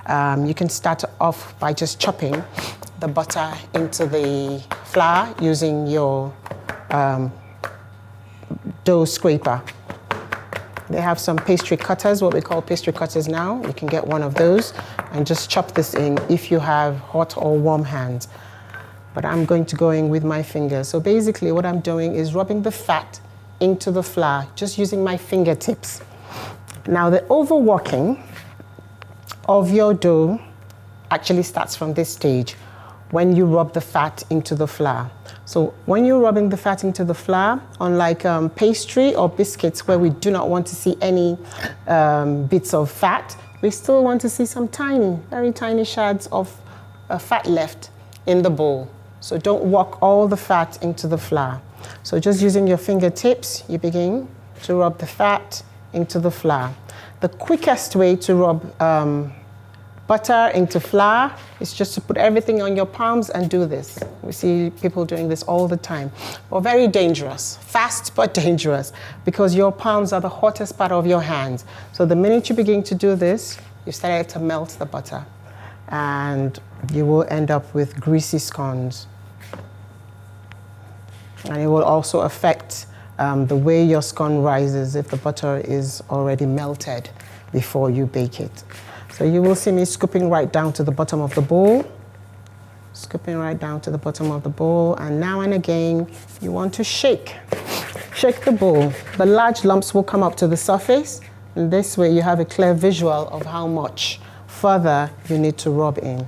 You can start off by just chopping the butter into the flour using your dough scraper. They have some pastry cutters, what we call pastry cutters now. You can get one of those and just chop this in if you have hot or warm hands. But I'm going to go in with my fingers. So basically what I'm doing is rubbing the fat into the flour, just using my fingertips. Now the overworking of your dough actually starts from this stage, when you rub the fat into the flour. So when you're rubbing the fat into the flour, unlike pastry or biscuits where we do not want to see any bits of fat, we still want to see some tiny, very tiny shards of fat left in the bowl. So don't work all the fat into the flour. So just using your fingertips, you begin to rub the fat into the flour. The quickest way to rub butter into flour is just to put everything on your palms and do this. We see people doing this all the time. But very dangerous, fast but dangerous, because your palms are the hottest part of your hands. So the minute you begin to do this, you start to melt the butter, and you will end up with greasy scones. And it will also affect the way your scone rises if the butter is already melted before you bake it. So you will see me scooping right down to the bottom of the bowl, scooping right down to the bottom of the bowl, and now and again, you want to shake the bowl. The large lumps will come up to the surface, and this way you have a clear visual of how much further you need to rub in.